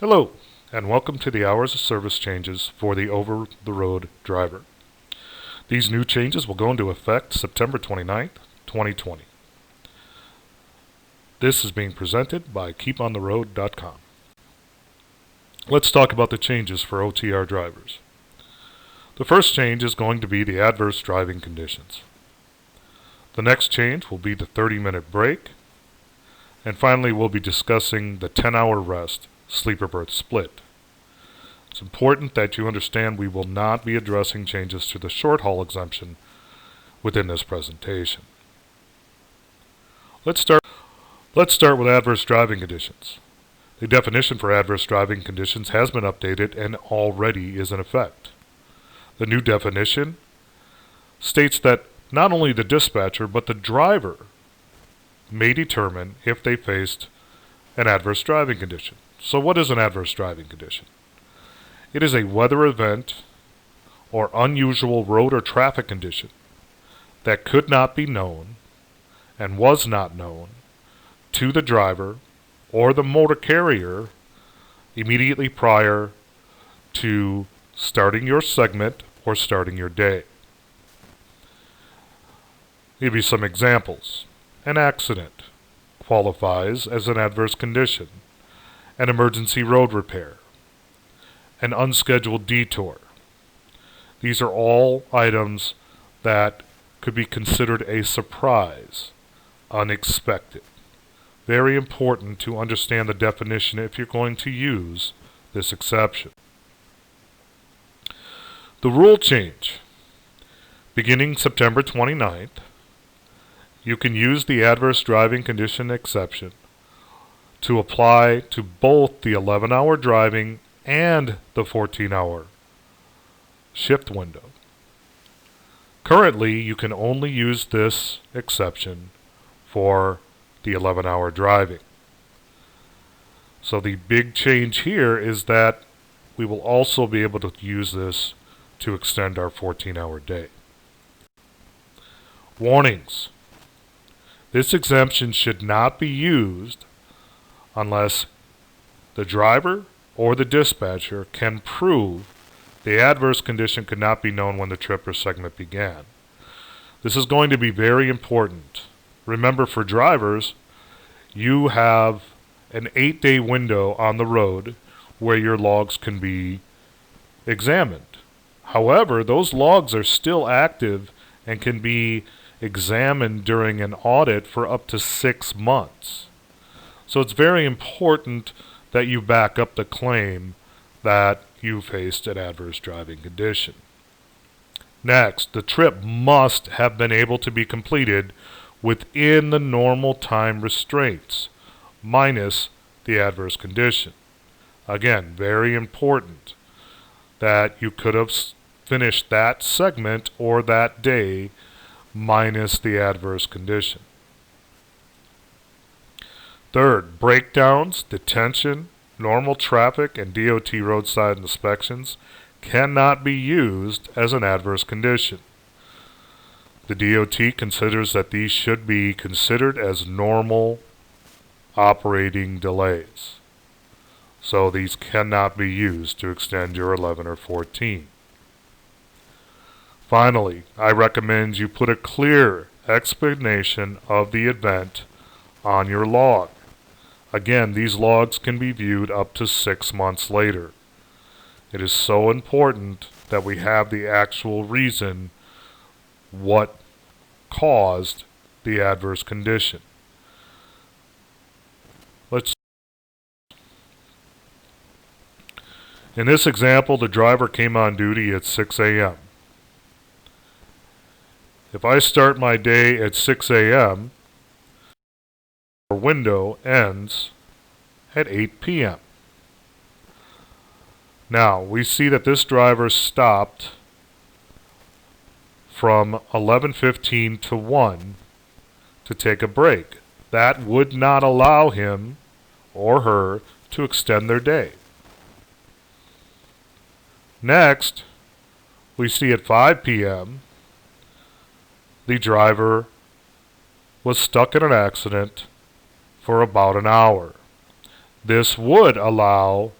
Hello, and welcome to the hours of service changes for the over-the-road driver. These new changes will go into effect September 29th, 2020. This is being presented by keepontheroad.com. Let's talk about the changes for OTR drivers. The first change is going to be the adverse driving conditions. The next change will be the 30-minute break. And finally, we'll be discussing the 10-hour rest sleeper berth split. It's important that you understand we will not be addressing changes to the short haul exemption within this presentation. Let's start with adverse driving conditions. The definition for adverse driving conditions has been updated and already is in effect. The new definition states that not only the dispatcher but the driver may determine if they faced an adverse driving condition. So what is an adverse driving condition? It is a weather event or unusual road or traffic condition that could not be known and was not known to the driver or the motor carrier immediately prior to starting your segment or starting your day. I'll give you some examples. An accident qualifies as an adverse condition. An emergency road repair, an unscheduled detour. These are all items that could be considered a surprise, unexpected. Very important to understand the definition if you're going to use this exception. The rule change. Beginning September 29th, you can use the adverse driving condition exception to apply to both the 11-hour driving and the 14-hour shift window. Currently, you can only use this exception for the 11-hour driving. So the big change here is that we will also be able to use this to extend our 14-hour day. Warnings. This exemption should not be used unless the driver or the dispatcher can prove the adverse condition could not be known when the trip or segment began. This is going to be very important. Remember, for drivers, you have an 8-day window on the road where your logs can be examined. However, those logs are still active and can be examined during an audit for up to 6 months. So it's very important that you back up the claim that you faced an adverse driving condition. Next, the trip must have been able to be completed within the normal time restraints, minus the adverse condition. Again, very important that you could have finished that segment or that day minus the adverse condition. Third, breakdowns, detention, normal traffic, and DOT roadside inspections cannot be used as an adverse condition. The DOT considers that these should be considered as normal operating delays. So these cannot be used to extend your 11 or 14. Finally, I recommend you put a clear explanation of the event on your log. Again, these logs can be viewed up to 6 months later. It is so important that we have the actual reason what caused the adverse condition. In this example, the driver came on duty at 6 a.m. If I start my day at 6 a.m., our window ends at 8 p.m. Now, we see that this driver stopped from 11:15 to 1 to take a break. That would not allow him or her to extend their day. Next, we see at 5 p.m. the driver was stuck in an accident for about an hour. This would allow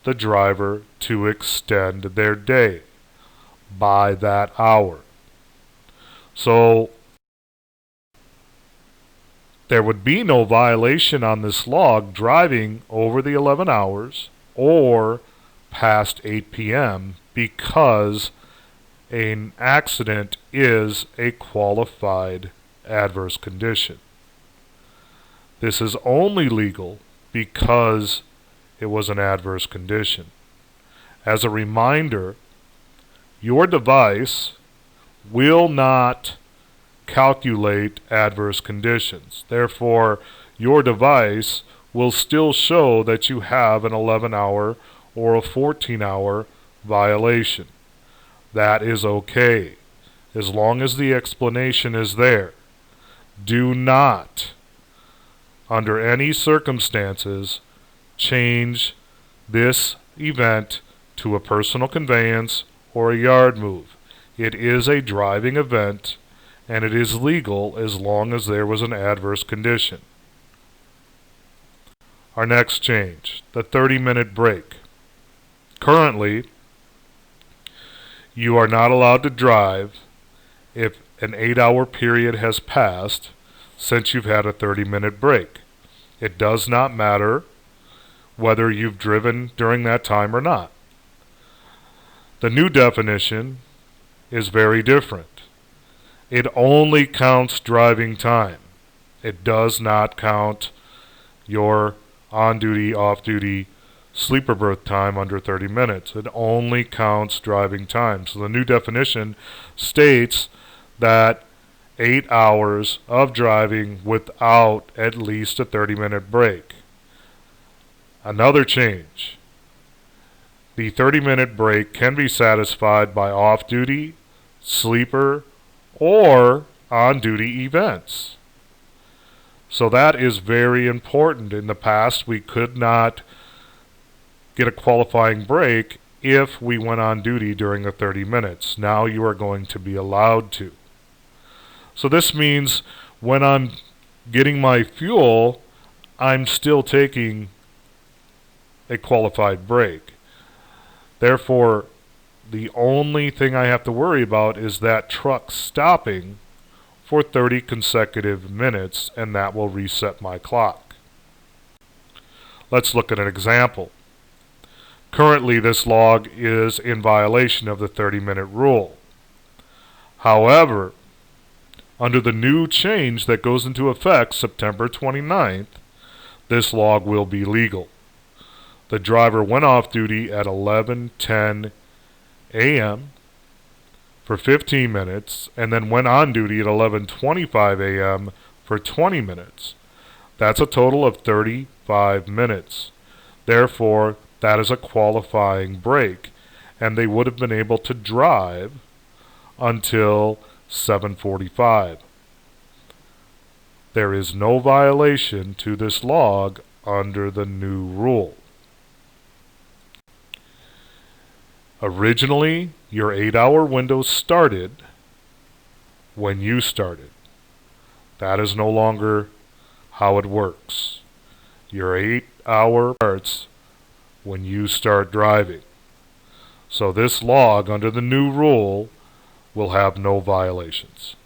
the driver to extend their day by that hour. So there would be no violation on this log driving over the 11 hours or past 8 p.m. because an accident is a qualified adverse condition. This is only legal because it was an adverse condition. As a reminder, your device will not calculate adverse conditions. Therefore, your device will still show that you have an 11-hour or a 14-hour violation. That is okay, as long as the explanation is there. Do not, under any circumstances, change this event to a personal conveyance or a yard move. It is a driving event, and it is legal as long as there was an adverse condition. Our next change, the 30-minute break. Currently, you are not allowed to drive if an 8-hour period has passed since you've had a 30-minute break. It does not matter whether you've driven during that time or not. The new definition is very different. It only counts driving time. It does not count your on-duty, off-duty sleeper berth time under 30 minutes. It only counts driving time. So the new definition states that 8 hours of driving without at least a 30-minute break. Another change. The 30-minute break can be satisfied by off-duty, sleeper, or on-duty events. So that is very important. In the past, we could not get a qualifying break if we went on duty during the 30 minutes. Now you are going to be allowed to. So this means when I'm getting my fuel, I'm still taking a qualified break. Therefore, the only thing I have to worry about is that truck stopping for 30 consecutive minutes, and that will reset my clock. Let's look at an example. Currently, this log is in violation of the 30-minute rule. However, under the new change that goes into effect September 29th, this log will be legal. The driver went off duty at 11:10 a.m. for 15 minutes and then went on duty at 11:25 a.m. for 20 minutes. That's a total of 35 minutes. Therefore, that is a qualifying break, and they would have been able to drive until 7:45. There is no violation to this log under the new rule. Originally, your 8-hour window started when you started. That is no longer how it works. Your 8-hour starts when you start driving. So this log under the new rule will have no violations.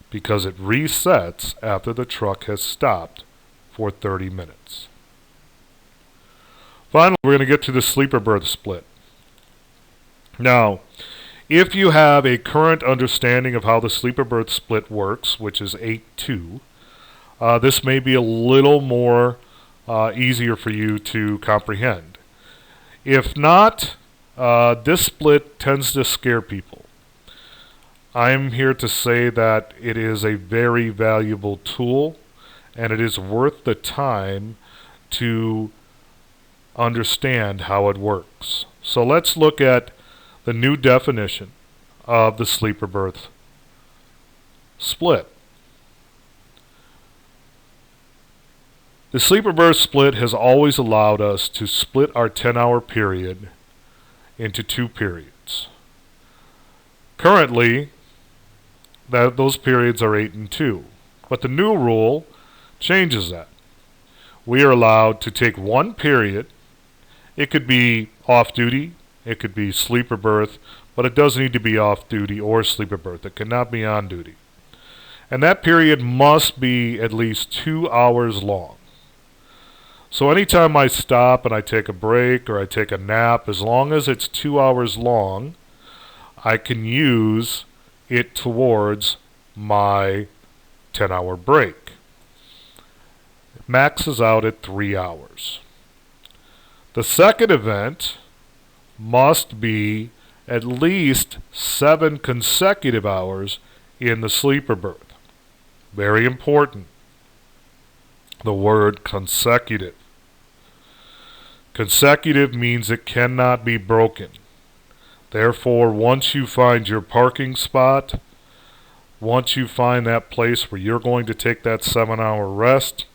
Because it resets after the truck has stopped for 30 minutes. Finally, we're going to get to the sleeper berth split. Now, if you have a current understanding of how the sleeper berth split works, which is 8-2, this may be a little more easier for you to comprehend. If not, this split tends to scare people. I'm here to say that it is a very valuable tool, and it is worth the time to understand how it works. So let's look at the new definition of the sleeper berth split. The sleeper berth split has always allowed us to split our 10-hour period into 2 periods. Currently, those periods are 8 and 2, but the new rule changes that. we are allowed to take one period. It could be off duty, it could be sleeper berth, but it does need to be off duty or sleeper berth. It cannot be on duty. And that period must be at least 2 hours long. So anytime I stop and I take a break or I take a nap, as long as it's 2 hours long, I can use it towards my 10-hour break. It maxes out at 3 hours. The second event must be at least 7 consecutive hours in the sleeper berth. Very important. The word consecutive. Consecutive means it cannot be broken. Therefore, once you find your parking spot, once you find that place where you're going to take that 7-hour rest,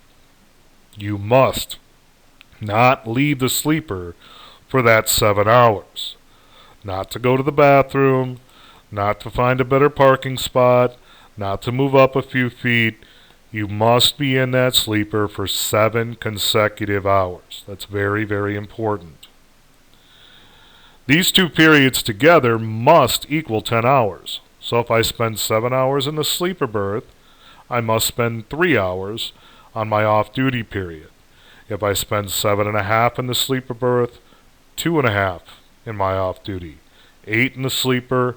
you must not leave the sleeper for that 7 hours. Not to go to the bathroom, not to find a better parking spot, not to move up a few feet. You must be in that sleeper for 7 consecutive hours. That's very, very important. These two periods together must equal 10 hours. So if I spend 7 hours in the sleeper berth, I must spend 3 hours on my off-duty period. If I spend 7.5 in the sleeper berth, 2.5 in my off-duty. 8 in the sleeper,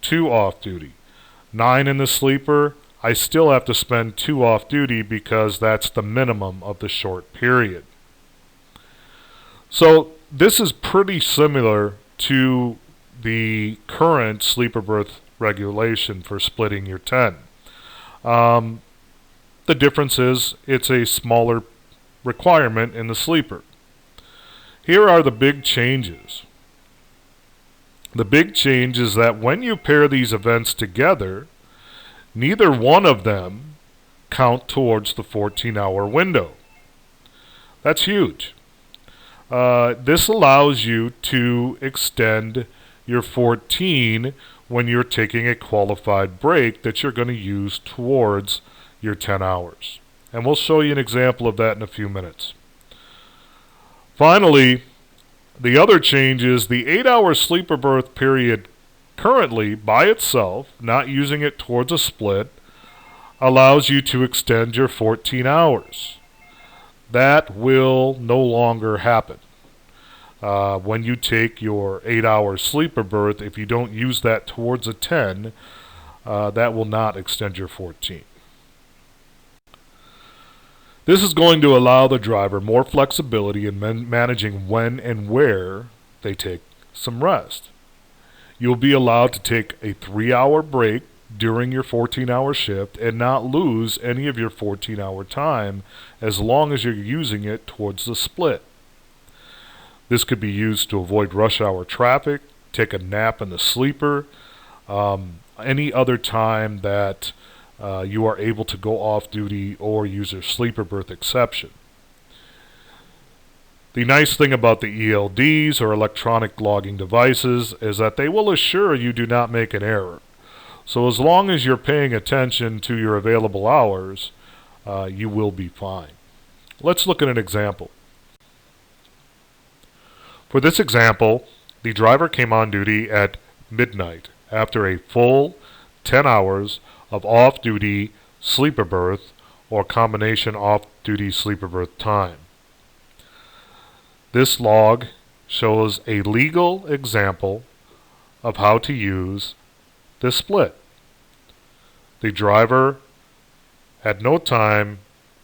2 off-duty. 9 in the sleeper, I still have to spend 2 off-duty because that's the minimum of the short period. So this is pretty similar to the current sleeper berth regulation for splitting your 10. The difference is it's a smaller requirement in the sleeper. Here are the big changes. The big change is that when you pair these events together, neither one of them count towards the 14-hour window. That's huge. This allows you to extend your 14 when you're taking a qualified break that you're going to use towards your 10 hours. And we'll show you an example of that in a few minutes. Finally, the other change is the 8-hour sleeper berth period currently by itself, not using it towards a split, allows you to extend your 14 hours. That will no longer happen. When you take your 8-hour sleeper berth, if you don't use that towards a 10, that will not extend your 14. This is going to allow the driver more flexibility in managing when and where they take some rest. You'll be allowed to take a 3-hour break during your 14-hour shift and not lose any of your 14-hour time as long as you're using it towards the split. This could be used to avoid rush hour traffic, take a nap in the sleeper, any other time that you are able to go off duty or use a sleeper berth exception. The nice thing about the ELDs or electronic logging devices is that they will assure you do not make an error. So as long as you're paying attention to your available hours, you will be fine. Let's look at an example. For this example, the driver came on duty at midnight after a full 10 hours of off-duty sleeper berth or combination off-duty sleeper berth time. This log shows a legal example of how to use this split. The driver at no time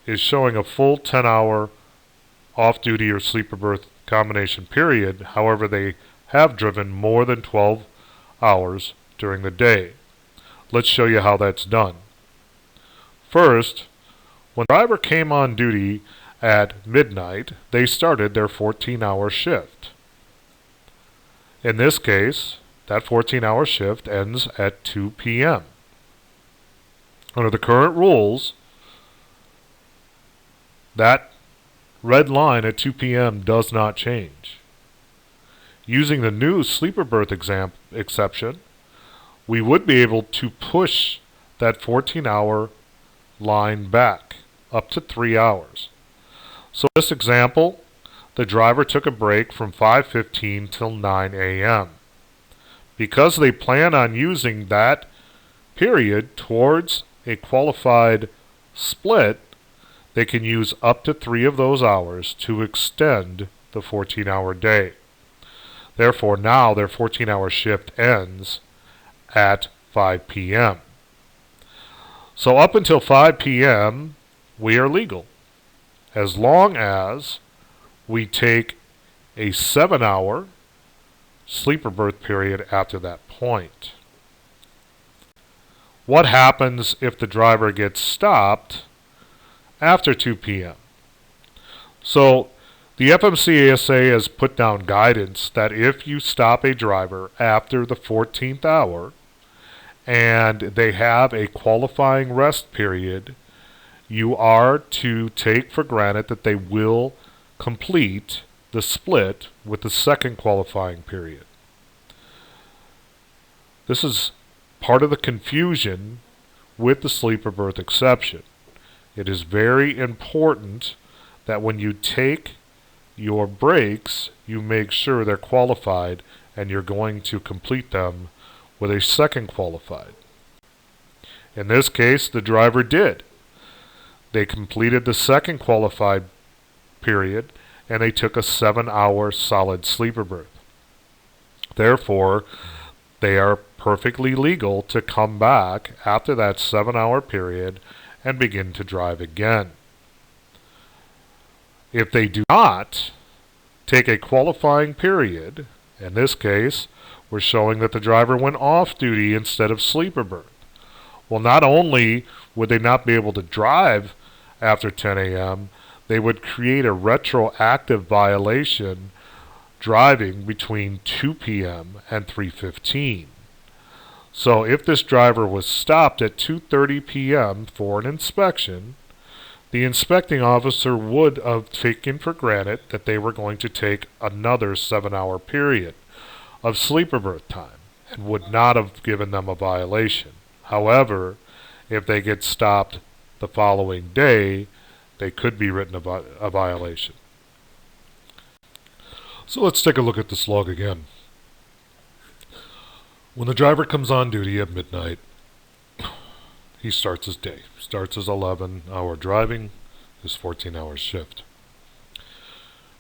is showing a full 10-hour off-duty or sleeper berth combination period. However, they have driven more than 12 hours during the day. Let's show you how that's done. First, when the driver came on duty at midnight, they started their 14-hour shift. In this case, that 14-hour shift ends at 2 p.m. Under the current rules, that red line at 2 p.m. does not change. Using the new sleeper berth exception, we would be able to push that 14-hour line back up to 3 hours. So in this example, the driver took a break from 5:15 till 9 a.m. Because they plan on using that period towards a qualified split, they can use up to 3 of those hours to extend the 14-hour day. Therefore, now their 14-hour shift ends at 5 p.m. So up until 5 p.m., we are legal, as long as we take a 7-hour sleeper berth period after that point. What happens if the driver gets stopped after 2 p.m.? So the FMCSA has put down guidance that if you stop a driver after the 14th hour and they have a qualifying rest period, you are to take for granted that they will complete the split with the second qualifying period. This is part of the confusion with the sleeper berth exception. It is very important that when you take your breaks, you make sure they're qualified and you're going to complete them with a second qualified. In this case, the driver did. They completed the second qualified period and they took a 7-hour solid sleeper berth. Therefore, they are perfectly legal to come back after that 7-hour period and begin to drive again. If they do not take a qualifying period, in this case, we're showing that the driver went off duty instead of sleeper berth. Well, not only would they not be able to drive after 10 a.m., they would create a retroactive violation driving between 2 p.m. and 3:15. So if this driver was stopped at 2:30 p.m. for an inspection, the inspecting officer would have taken for granted that they were going to take another 7-hour period of sleeper berth time and would not have given them a violation. However, if they get stopped the following day, they could be written a violation. So let's take a look at this log again. When the driver comes on duty at midnight, he starts his day. Starts his 11-hour driving, his 14-hour shift.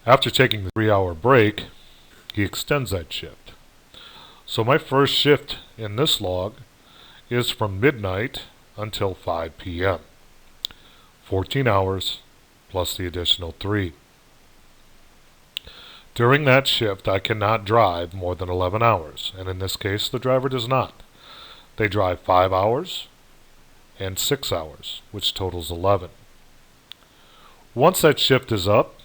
After taking the 3-hour break, he extends that shift. So my first shift in this log is from midnight until 5 p.m. 14 hours plus the additional 3. During that shift, I cannot drive more than 11 hours, and in this case, the driver does not. They drive 5 hours and 6 hours, which totals 11. Once that shift is up,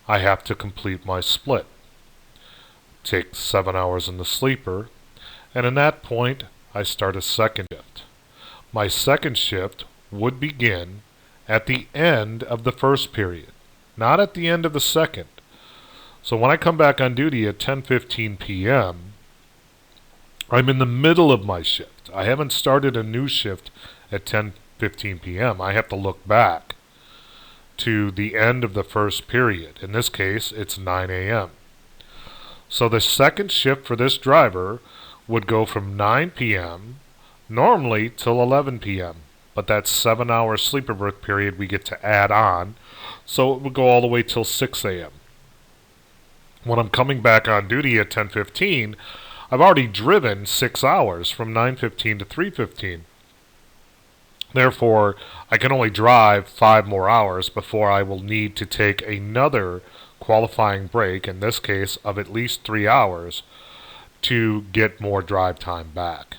I have to complete my split. Take 7 hours in the sleeper, and in that point, I start a second shift. My second shift would begin at the end of the first period, not at the end of the second. So when I come back on duty at 10:15 p.m., I'm in the middle of my shift. I haven't started a new shift at 10:15 p.m. I have to look back to the end of the first period. In this case, it's 9 a.m. So the second shift for this driver would go from 9 p.m. normally till 11 p.m. But that 7-hour sleeper berth period we get to add on, so it would go all the way till 6 a.m. When I'm coming back on duty at 10:15, I've already driven 6 hours from 9:15 to 3:15. Therefore, I can only drive 5 more hours before I will need to take another qualifying break, in this case of at least 3 hours, to get more drive time back.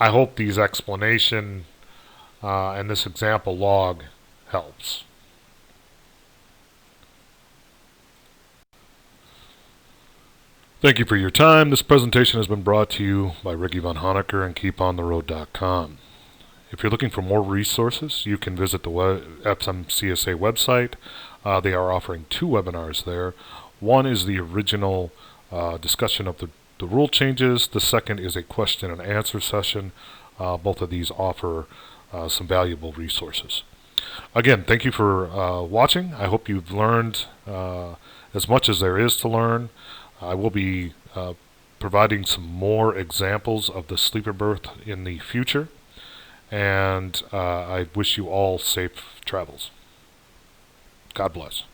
I hope these explanation and this example log helps. Thank you for your time. This presentation has been brought to you by Ricky Von Honecker and KeepOnTheRoad.com. If you're looking for more resources, you can visit the FMCSA website. They are offering 2 webinars there. One is the original discussion of the rule changes. The second is a question and answer session. Both of these offer some valuable resources. Again, thank you for watching. I hope you've learned as much as there is to learn. I will be providing some more examples of the sleeper berth in the future, and I wish you all safe travels. God bless.